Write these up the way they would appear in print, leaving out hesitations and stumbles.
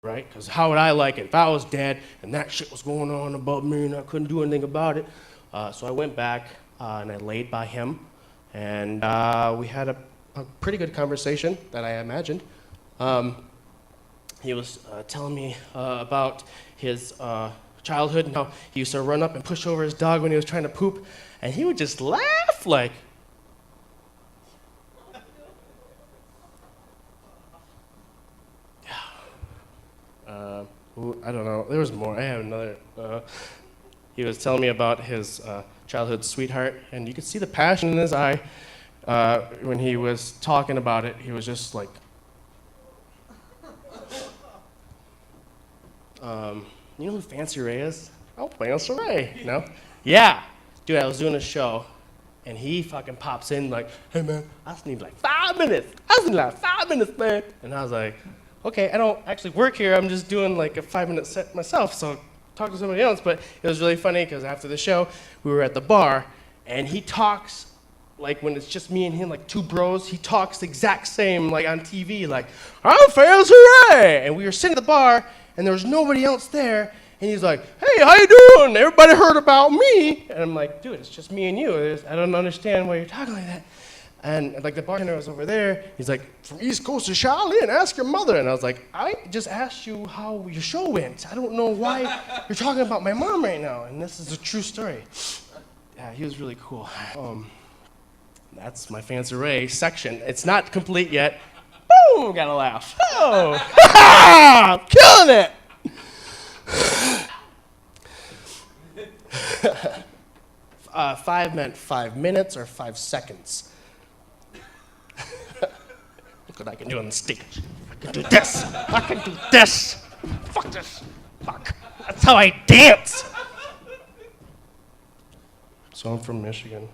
right? Because how would I like it if I was dead and that shit was going on above me and I couldn't do anything about it? So I went back and I laid by him, and we had a pretty good conversation that I imagined. He was telling me about his childhood and how he used to run up and push over his dog when he was trying to poop, and he would just laugh like, I don't know, there was more. I have another. He was telling me about his childhood sweetheart, and you could see the passion in his eye when he was talking about it. He was just like, you know who Fancy Ray is? Oh, Fancy Ray, no? Yeah, dude, I was doing a show, and he fucking pops in like, hey man, I just need like 5 minutes. I just need like 5 minutes, man. And I was like, okay, I don't actually work here. I'm just doing like a 5-minute set myself, so talk to somebody else. But it was really funny because after the show, we were at the bar, and he talks like when it's just me and him, like two bros, he talks the exact same like on TV, like, I'm Fancy Ray. And we were sitting at the bar, and there was nobody else there, and he's like, hey, how you doing? Everybody heard about me. And I'm like, dude, it's just me and you. I don't understand why you're talking like that. And like the bartender was over there, he's like, from East Coast to Shaolin, ask your mother. And I was like, I just asked you how your show went. I don't know why you're talking about my mom right now. And this is a true story. Yeah, he was really cool. That's my Fancy Ray section. It's not complete yet. Boom, gotta laugh. Oh, I'm killing it. 5 meant 5 minutes or 5 seconds. Look what I can do on the stage. I can do this. I can do this. Fuck this. Fuck. That's how I dance. So I'm from Michigan.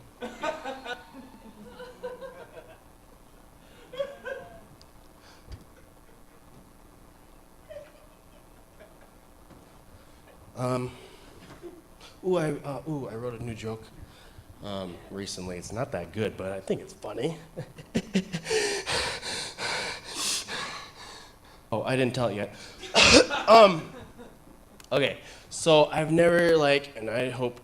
I wrote a new joke recently. It's not that good, but I think it's funny. Oh, I didn't tell it yet. Okay, so I've never and I hope,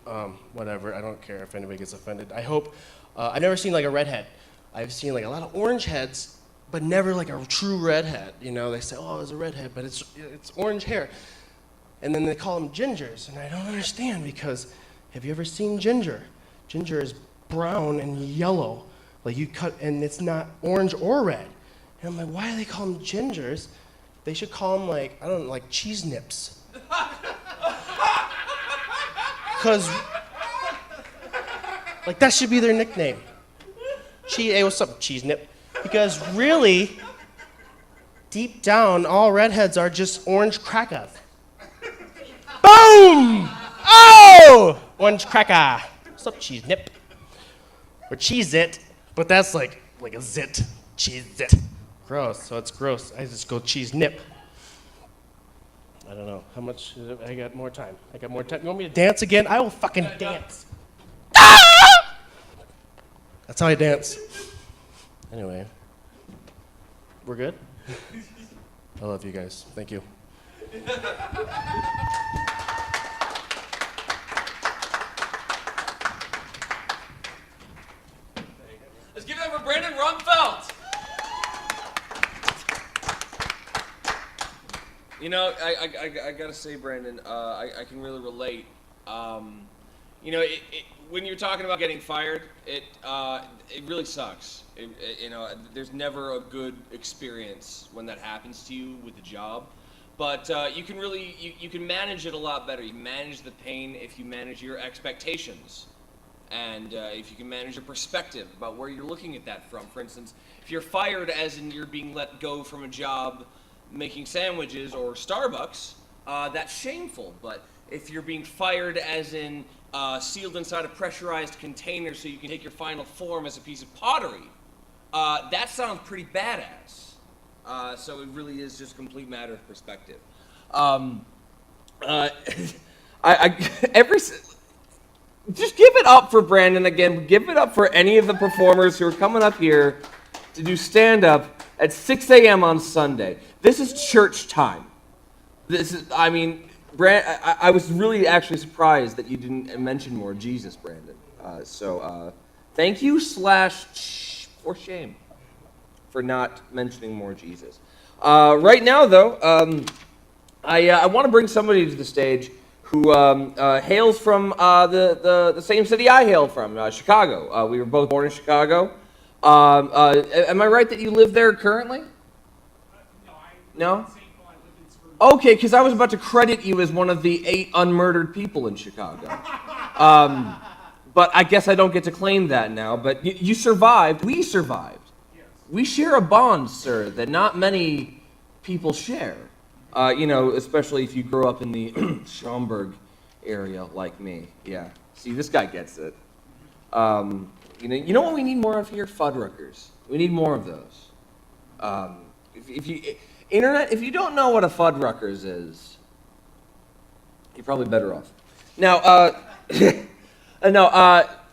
whatever, I don't care if anybody gets offended. I hope, I've never seen like a redhead. I've seen like a lot of orange heads, but never like a true redhead. You know, they say, oh, it's a redhead, but it's orange hair. And then they call them gingers, and I don't understand because have you ever seen ginger? Ginger is brown and yellow. Like you cut, and it's not orange or red. And I'm like, why do they call them gingers? They should call them like, I don't know, like cheese nips. Because, like that should be their nickname. Hey, what's up, cheese nip? Because really, deep down, all redheads are just orange crackers. Boom! Oh! Orange cracker. What's up, cheese nip? Or cheese it, but that's like a zit. Cheese it. Gross, so it's gross. I just go cheese nip. I don't know. How much? I got more time. You want me to dance again? I will fucking dance. Ah! That's how I dance. Anyway. We're good? I love you guys. Thank you. Let's give it up for Brandon Rumfeld. You know, I gotta say, Brandon, I can really relate. You know, when you're talking about getting fired, it really sucks. You know, there's never a good experience when that happens to you with the job. But you can really, you can manage it a lot better. You manage the pain if you manage your expectations. And if you can manage your perspective about where you're looking at that from. For instance, if you're fired as in you're being let go from a job making sandwiches or Starbucks, that's shameful. But if you're being fired as in sealed inside a pressurized container so you can take your final form as a piece of pottery, that sounds pretty badass. So it really is just a complete matter of perspective. Just give it up for Brandon again. Give it up for any of the performers who are coming up here to do stand-up at 6 a.m. on Sunday. This is church time. I mean, I was really actually surprised that you didn't mention more Jesus, Brandon. Thank you / for shame for not mentioning more Jesus. Right now, though, I want to bring somebody to the stage who hails from the same city I hail from, Chicago. We were both born in Chicago. Am I right that you live there currently? No? Okay, because I was about to credit you as one of the 8 unmurdered people in Chicago. But I guess I don't get to claim that now. But you survived. We survived. Yes. We share a bond, sir, that not many people share. Especially if you grow up in the Schaumburg area like me. Yeah. See, this guy gets it. You know what we need more of here? Fuddruckers. We need more of those. If you don't know what a Fuddruckers is, you're probably better off. Now,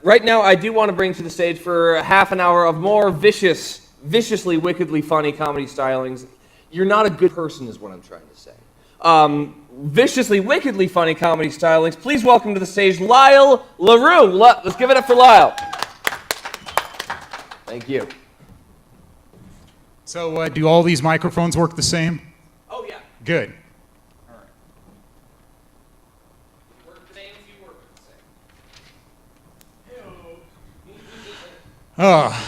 right now I do want to bring to the stage for half an hour of more viciously, wickedly funny comedy stylings. You're not a good person is what I'm trying to say. Viciously, wickedly funny comedy stylings. Please welcome to the stage Lyle LaRue. Let's give it up for Lyle. Thank you. So do all these microphones work the same? Oh, yeah. Good. All right. Work the same if you work the same.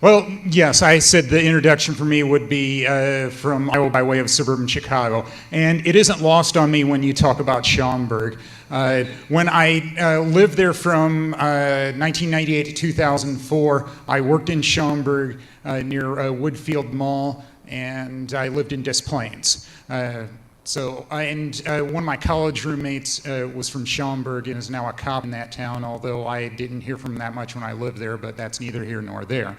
Well, yes, I said the introduction for me would be from Iowa by way of suburban Chicago. And it isn't lost on me when you talk about Schaumburg. When I lived there from 1998 to 2004, I worked in Schaumburg near Woodfield Mall, and I lived in Des Plaines. One of my college roommates was from Schaumburg and is now a cop in that town, although I didn't hear from him that much when I lived there, but that's neither here nor there.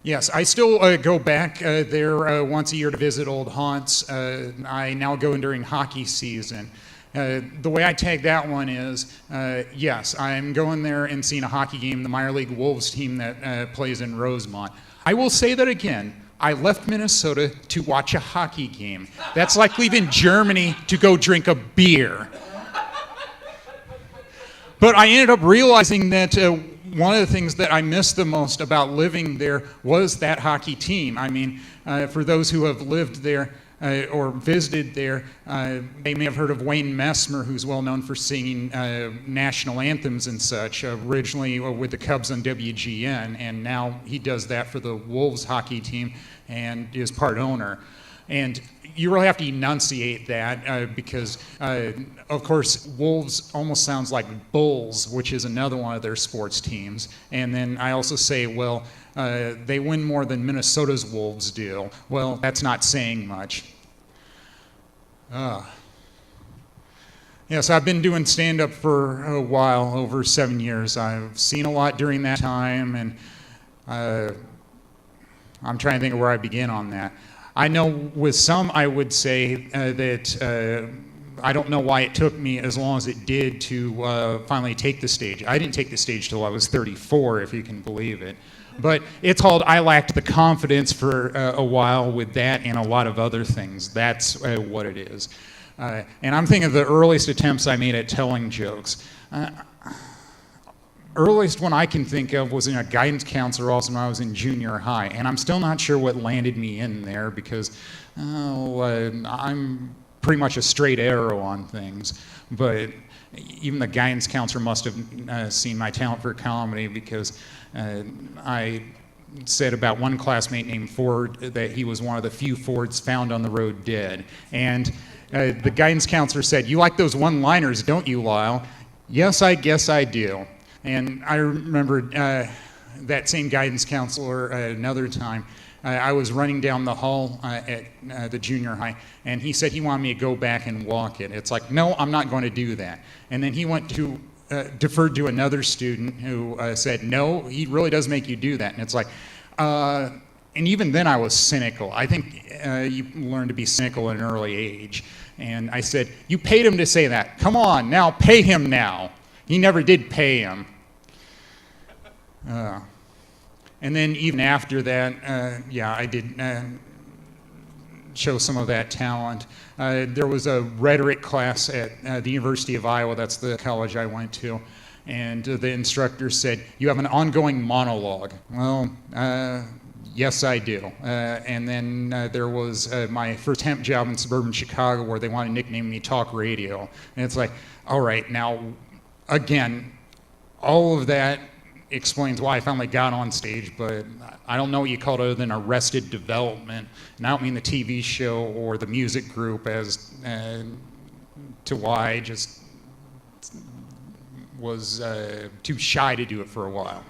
Yes, I still go back there once a year to visit old haunts. I now go in during hockey season. The way I tag that one is, yes, I'm going there and seeing a hockey game, the minor league Wolves team that plays in Rosemont. I will say that again. I left Minnesota to watch a hockey game. That's like leaving Germany to go drink a beer. But I ended up realizing that one of the things that I missed the most about living there was that hockey team. I mean, for those who have lived there or visited there, they may have heard of Wayne Messmer, who's well known for singing national anthems and such, originally with the Cubs on WGN, and now he does that for the Wolves hockey team and is part owner. And you really have to enunciate that because, of course, Wolves almost sounds like Bulls, which is another one of their sports teams. And then I also say, well, they win more than Minnesota's Wolves do. Well, that's not saying much. Yes, I've been doing stand-up for a while, over 7 years. I've seen a lot during that time, and I'm trying to think of where I begin on that. I know with some I would say that I don't know why it took me as long as it did to finally take the stage. I didn't take the stage till I was 34, if you can believe it. But it's called I lacked the confidence for a while with that and a lot of other things. That's what it is. And I'm thinking of the earliest attempts I made at telling jokes. Earliest one I can think of was in a guidance counselor also when I was in junior high, and I'm still not sure what landed me in there because I'm pretty much a straight arrow on things. But even the guidance counselor must have seen my talent for comedy because I said about one classmate named Ford that he was one of the few Fords found on the road dead. And the guidance counselor said, "You like those one-liners, don't you, Lyle?" "Yes, I guess I do." And I remember that same guidance counselor another time. I was running down the hall at the junior high, and he said he wanted me to go back and walk it. It's like, no, I'm not going to do that. And then he went to deferred to another student who said, no, he really does make you do that. And it's like, and even then I was cynical. I think you learn to be cynical at an early age. And I said, you paid him to say that. Come on, now pay him now. He never did pay him. And then even after that, I did show some of that talent. There was a rhetoric class at the University of Iowa, that's the college I went to, and the instructor said, "You have an ongoing monologue." Well, yes, I do. And then there was my first temp job in suburban Chicago where they wanted to nickname me Talk Radio. And it's like, all right, now, again, all of that explains why I finally got on stage, but I don't know what you call it other than Arrested Development. And I don't mean the TV show or the music group as to why I just was too shy to do it for a while.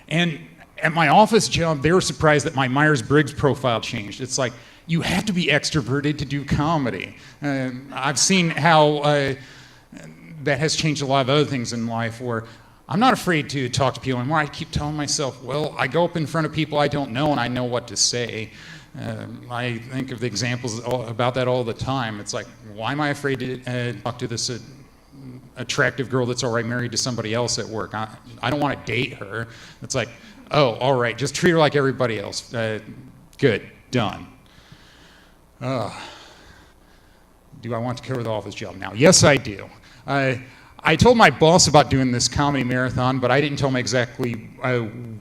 And at my office job, they were surprised that my Myers-Briggs profile changed. It's like, you have to be extroverted to do comedy. I've seen how that has changed a lot of other things in life where I'm not afraid to talk to people anymore. I keep telling myself, well, I go up in front of people I don't know and I know what to say. I think of the examples about that all the time. It's like, why am I afraid to talk to this attractive girl that's already married to somebody else at work? I don't want to date her. It's like, oh, all right, just treat her like everybody else. Good, done. Do I want to cover the office job now? Yes, I do. I told my boss about doing this comedy marathon, but I didn't tell him exactly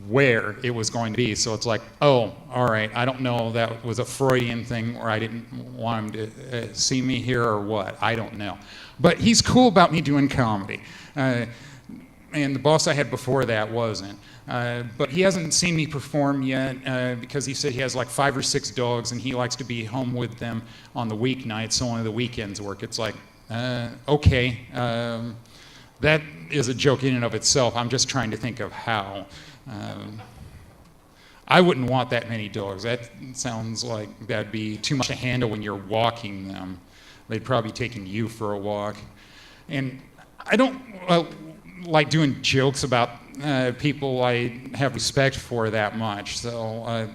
where it was going to be. So it's like, oh, all right, I don't know, that was a Freudian thing, or I didn't want him to see me here or what. I don't know. But he's cool about me doing comedy. And the boss I had before that wasn't. But he hasn't seen me perform yet because he said he has like 5 or 6 dogs and he likes to be home with them on the weeknights, so only the weekends work. It's like, okay, that is a joke in and of itself. I'm just trying to think of how. I wouldn't want that many dogs. That sounds like that'd be too much to handle when you're walking them. They'd probably be taking you for a walk. And I don't like doing jokes about people I have respect for that much. So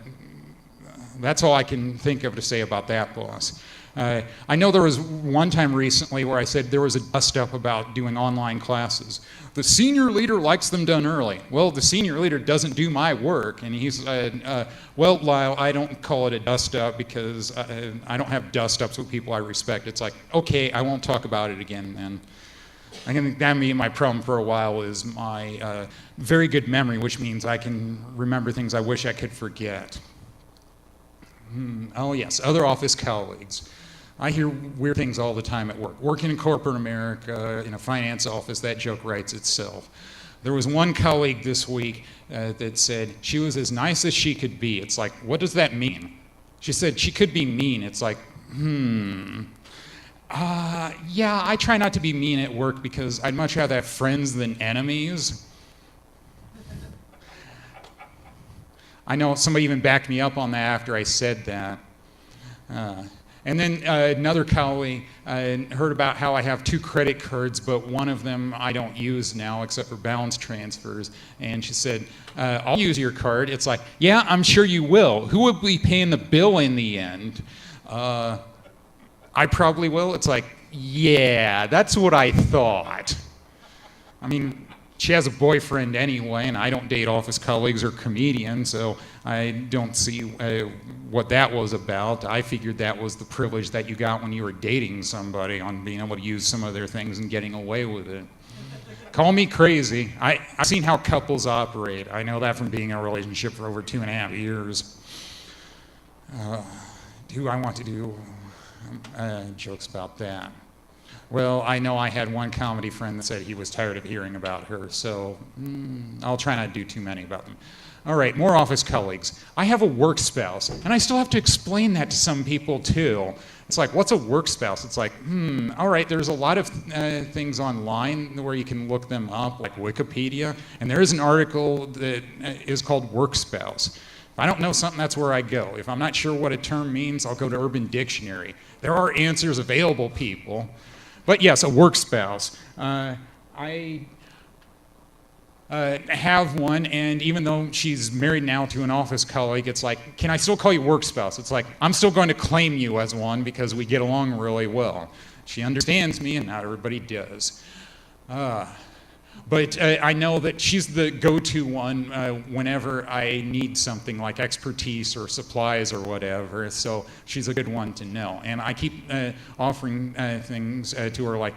that's all I can think of to say about that boss. I know there was one time recently where I said there was a dust-up about doing online classes. The senior leader likes them done early. Well, the senior leader doesn't do my work. And he's, well, Lyle, I don't call it a dust-up because I don't have dust-ups with people I respect. It's like, okay, I won't talk about it again then. I think that may be my problem for a while is my very good memory, which means I can remember things I wish I could forget. Oh yes, other office colleagues. I hear weird things all the time at work. Working in corporate America, in a finance office, that joke writes itself. There was one colleague this week that said she was as nice as she could be. It's like, what does that mean? She said she could be mean. It's like, yeah, I try not to be mean at work because I'd much rather have friends than enemies. I know somebody even backed me up on that after I said that. And then another colleague heard about how I have 2 credit cards, but one of them I don't use now except for balance transfers. And she said, I'll use your card. It's like, yeah, I'm sure you will. Who will be paying the bill in the end? I probably will. It's like, yeah, that's what I thought. I mean, she has a boyfriend anyway, and I don't date office colleagues or comedians, so I don't see what that was about. I figured that was the privilege that you got when you were dating somebody, on being able to use some of their things and getting away with it. Call me crazy. I've seen how couples operate. I know that from being in a relationship for over 2.5 years. Do I want to do jokes about that? Well, I know I had one comedy friend that said he was tired of hearing about her, so I'll try not to do too many about them. All right, more office colleagues. I have a work spouse, and I still have to explain that to some people too. It's like, what's a work spouse? It's like, all right, there's a lot of things online where you can look them up, like Wikipedia, and there is an article that is called Work Spouse. If I don't know something, that's where I go. If I'm not sure what a term means, I'll go to Urban Dictionary. There are answers available, people. But yes, a work spouse. I have one, and even though she's married now to an office colleague, it's like, can I still call you work spouse? It's like, I'm still going to claim you as one because we get along really well. She understands me, and not everybody does. But I know that she's the go-to one whenever I need something like expertise or supplies or whatever. So she's a good one to know. And I keep offering things to her like,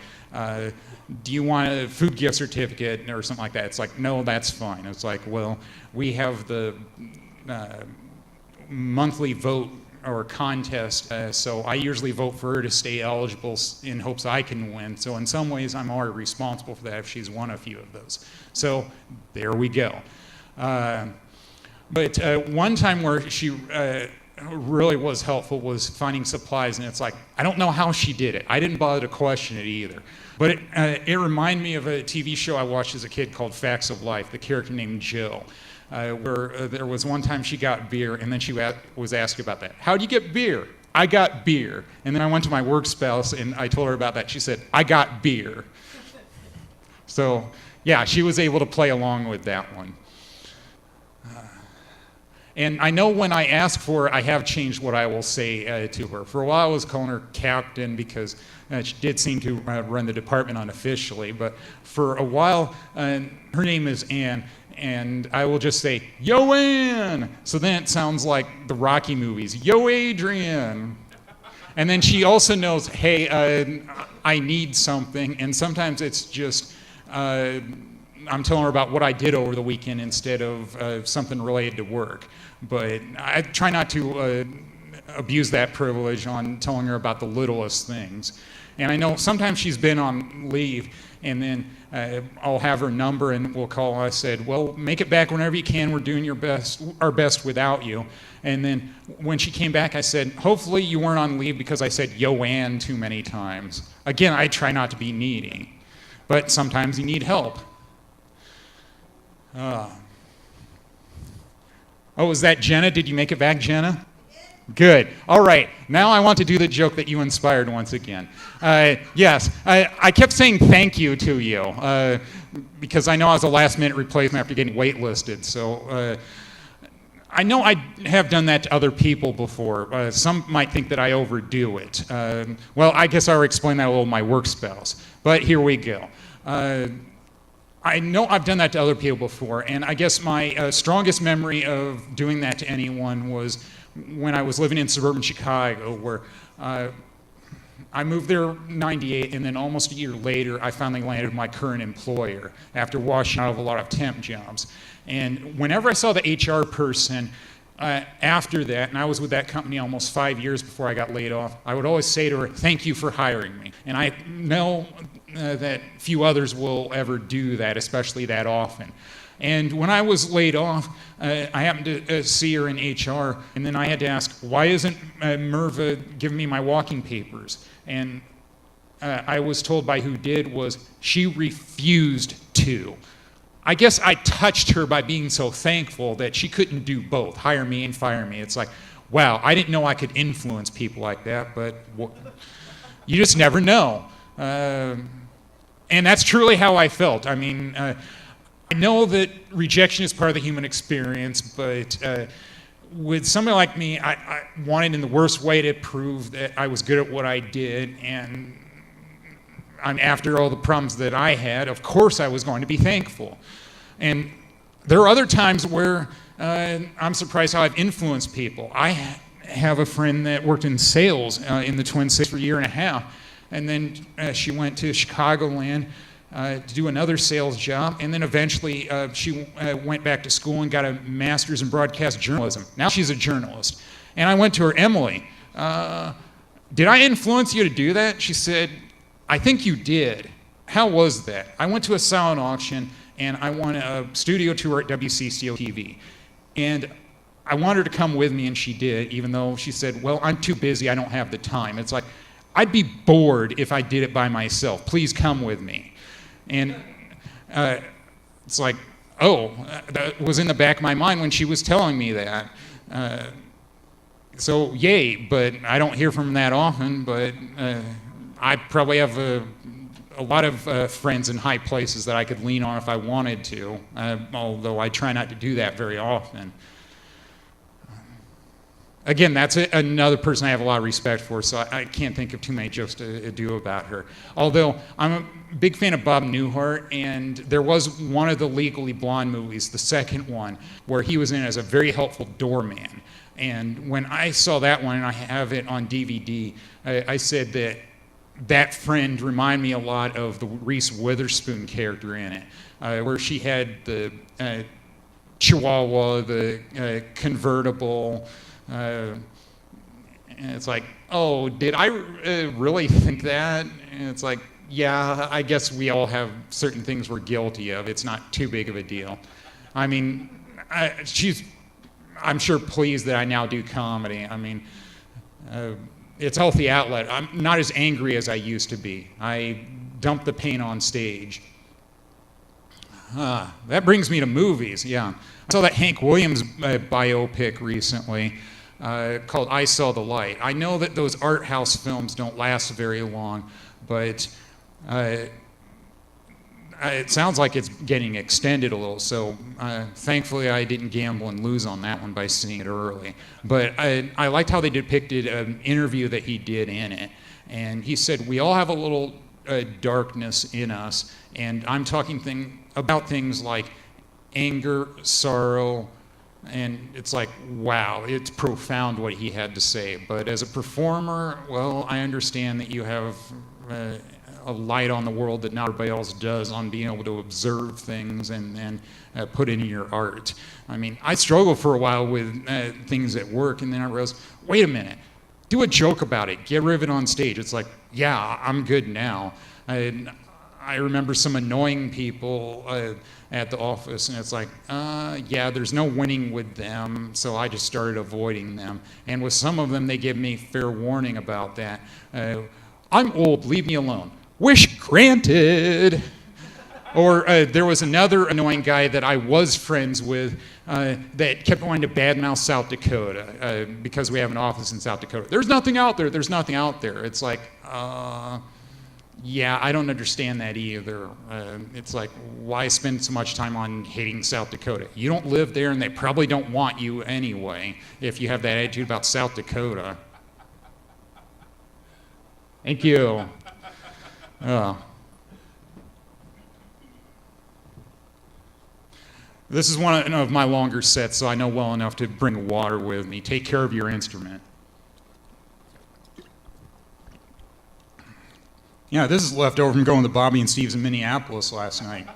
do you want a food gift certificate or something like that? It's like, no, that's fine. It's like, well, we have the monthly vote or contest, so I usually vote for her to stay eligible in hopes I can win. So in some ways, I'm already responsible for that if she's won a few of those. So there we go. But one time where she really was helpful was finding supplies, and it's like, I don't know how she did it. I didn't bother to question it either. But it reminded me of a TV show I watched as a kid called Facts of Life, the character named Jill. Where there was one time she got beer, and then she was asked about that. How'd you get beer? I got beer. And then I went to my work spouse, and I told her about that. She said, I got beer. So, yeah, she was able to play along with that one. And I know when I ask for her, I have changed what I will say to her. For a while, I was calling her Captain because she did seem to run the department unofficially. But for a while, her name is Ann. And I will just say, Yo, Ann! So then it sounds like the Rocky movies, Yo, Adrian! And then she also knows, hey, I need something. And sometimes it's just, I'm telling her about what I did over the weekend instead of something related to work. But I try not to abuse that privilege on telling her about the littlest things. And I know sometimes she's been on leave, and then I'll have her number and we'll call. I said, well, make it back whenever you can. We're doing our best without you. And then when she came back, I said, hopefully you weren't on leave because I said Yo Ann too many times. Again, I try not to be needy, but sometimes you need help. Oh, is that Jenna? Did you make it back, Jenna? Good. All right. Now I want to do the joke that you inspired once again. Yes, I kept saying thank you to you because I know I was a last-minute replacement after getting waitlisted. So I know I have done that to other people before. Some might think that I overdo it. Well, I guess I'll explain that a little to my work spouse. But here we go. I know I've done that to other people before, and I guess my strongest memory of doing that to anyone was when I was living in suburban Chicago, where I moved there in '98, and then almost a year later, I finally landed with my current employer after washing out of a lot of temp jobs. And whenever I saw the HR person after that, and I was with that company almost 5 years before I got laid off, I would always say to her, thank you for hiring me. And I know that few others will ever do that, especially that often. And when I was laid off, I happened to see her in HR, and then I had to ask, why isn't Merva giving me my walking papers? And I was told by who did was, she refused to. I guess I touched her by being so thankful that she couldn't do both, hire me and fire me. It's like, wow, I didn't know I could influence people like that, but you just never know. And that's truly how I felt. I mean, I know that rejection is part of the human experience, but with somebody like me, I wanted in the worst way to prove that I was good at what I did, and after all the problems that I had, of course I was going to be thankful. And there are other times where I'm surprised how I've influenced people. I have a friend that worked in sales in the Twin Cities for a year and a half, and then she went to Chicagoland to do another sales job, and then eventually she went back to school and got a master's in broadcast journalism. Now she's a journalist. And I went to her, Emily, did I influence you to do that? She said, I think you did. How was that? I went to a silent auction, and I won a studio tour at WCCO TV. And I wanted her to come with me, and she did, even though she said, well, I'm too busy, I don't have the time. It's like, I'd be bored if I did it by myself. Please come with me. And it's like, oh, that was in the back of my mind when she was telling me that. So yay, but I don't hear from that often, but I probably have a lot of friends in high places that I could lean on if I wanted to, although I try not to do that very often. Again, that's another person I have a lot of respect for, so I can't think of too many jokes to do about her. Although, I'm a big fan of Bob Newhart, and there was one of the Legally Blonde movies, the second one, where he was in as a very helpful doorman. And when I saw that one, and I have it on DVD, I said that that friend reminded me a lot of the Reese Witherspoon character in it, where she had the Chihuahua, the convertible. And it's like, oh, did I really think that? And it's like, yeah, I guess we all have certain things we're guilty of. It's not too big of a deal. I mean, she's, I'm sure, pleased that I now do comedy. I mean, it's a healthy outlet. I'm not as angry as I used to be. I dump the pain on stage. That brings me to movies, yeah. I saw that Hank Williams biopic recently called I Saw the Light. I know that those art house films don't last very long, but it sounds like it's getting extended a little, so thankfully I didn't gamble and lose on that one by seeing it early. But I liked how they depicted an interview that he did in it, and he said, we all have a little darkness in us, and I'm talking about things like anger, sorrow, and it's like, wow, it's profound what he had to say. But as a performer, well, I understand that you have a light on the world that not everybody else does on being able to observe things and put it in your art. I mean, I struggled for a while with things at work, and then I realized, wait a minute, do a joke about it, get rid of it on stage. It's like, yeah, I'm good now. I remember some annoying people at the office, and it's like, yeah, there's no winning with them, so I just started avoiding them. And with some of them, they give me fair warning about that. I'm old, leave me alone. Wish granted. Or there was another annoying guy that I was friends with that kept wanting to badmouth South Dakota because we have an office in South Dakota. There's nothing out there, there's nothing out there. It's like, yeah, I don't understand that either. It's like, why spend so much time on hating South Dakota? You don't live there, and they probably don't want you anyway if you have that attitude about South Dakota. Thank you. This is one of my longer sets, so I know well enough to bring water with me. Take care of your instrument. Yeah, this is left over from going to Bobby and Steve's in Minneapolis last night.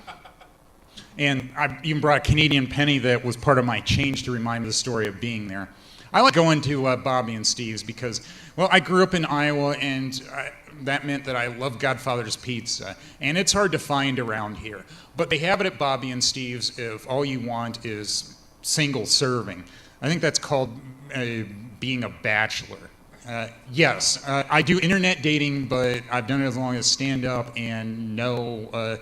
And I even brought a Canadian penny that was part of my change to remind me of the story of being there. I like going to Bobby and Steve's because, well, I grew up in Iowa, and that meant that I love Godfather's Pizza. And it's hard to find around here. But they have it at Bobby and Steve's if all you want is single serving. I think that's called being a bachelor. Yes, I do internet dating, but I've done it as long as stand-up, and no,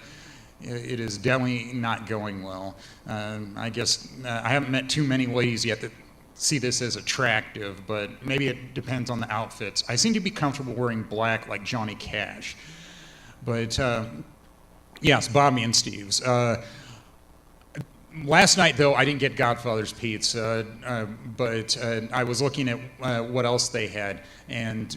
it is definitely not going well. I guess I haven't met too many ladies yet that see this as attractive, but maybe it depends on the outfits. I seem to be comfortable wearing black like Johnny Cash. But yes, Bobby and Steve's. Last night, though, I didn't get Godfather's Pizza, but I was looking at what else they had, and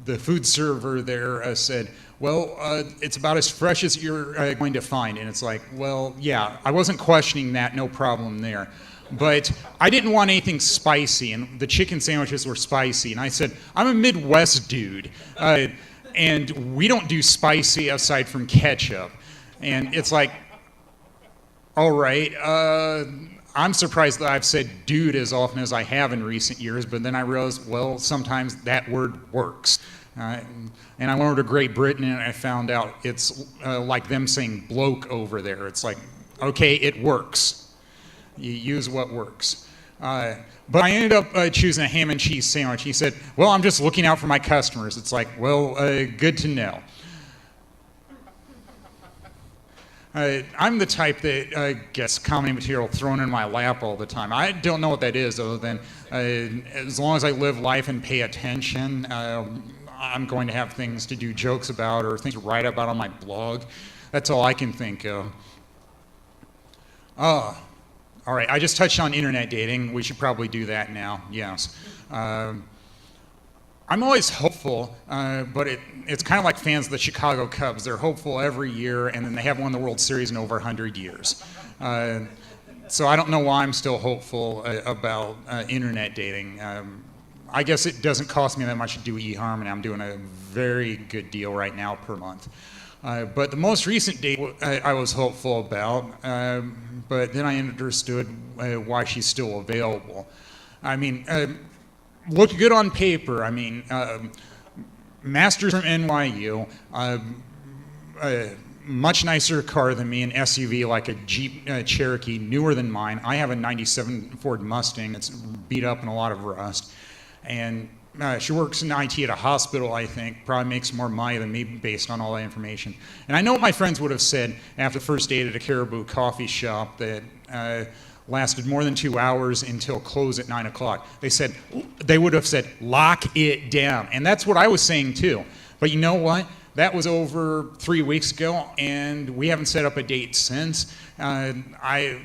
the food server there said, well, it's about as fresh as you're going to find. And it's like, well, yeah, I wasn't questioning that, no problem there. But I didn't want anything spicy, and the chicken sandwiches were spicy. And I said, I'm a Midwest dude, and we don't do spicy aside from ketchup. And it's like, all right, I'm surprised that I've said dude as often as I have in recent years, but then I realized, well, sometimes that word works. And I went over to Great Britain, and I found out it's like them saying bloke over there. It's like, okay, it works. You use what works. But I ended up choosing a ham and cheese sandwich. He said, well, I'm just looking out for my customers. It's like, well, good to know. I'm the type that gets comedy material thrown in my lap all the time. I don't know what that is, other than as long as I live life and pay attention, I'm going to have things to do jokes about or things to write about on my blog. That's all I can think of. All All right, I just touched on internet dating. We should probably do that now, yes. I'm always hopeful, but it's kind of like fans of the Chicago Cubs. They're hopeful every year, and then they haven't won the World Series in over 100 years. So I don't know why I'm still hopeful about internet dating. I guess it doesn't cost me that much to do eHarmony. I'm doing a very good deal right now per month. But the most recent date I was hopeful about, but then I understood why she's still available. I mean, looked good on paper. I mean, master's from NYU, much nicer car than me, an SUV like a Jeep Cherokee, newer than mine. I have a 97 Ford Mustang that's beat up and a lot of rust. And she works in IT at a hospital, I think, probably makes more money than me based on all that information. And I know what my friends would have said after the first date at a Caribou coffee shop that lasted more than 2 hours until close at 9 o'clock. They would have said, lock it down. And that's what I was saying too. But you know what? That was over 3 weeks ago, and we haven't set up a date since. I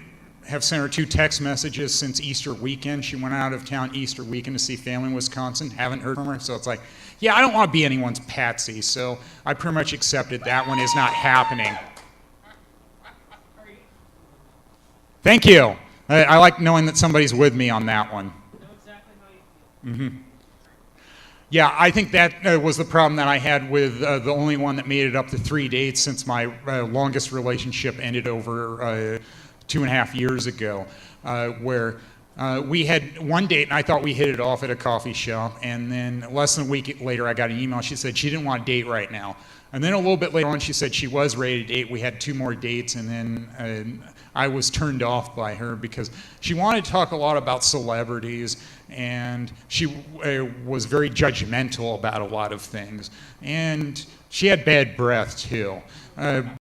have sent her 2 text messages since Easter weekend. She went out of town Easter weekend to see family in Wisconsin. Haven't heard from her, so it's like, yeah, I don't want to be anyone's patsy, so I pretty much accepted that one is not happening. Thank you. I like knowing that somebody's with me on that one. Yeah, I think that was the problem that I had with the only one that made it up to 3 dates since my longest relationship ended over 2.5 years ago, where we had one date and I thought we hit it off at a coffee shop, and then less than a week later I got an email. She said she didn't want to date right now. And then a little bit later on she said she was ready to date. We had 2 more dates, and then I was turned off by her because she wanted to talk a lot about celebrities, and she was very judgmental about a lot of things. And she had bad breath too.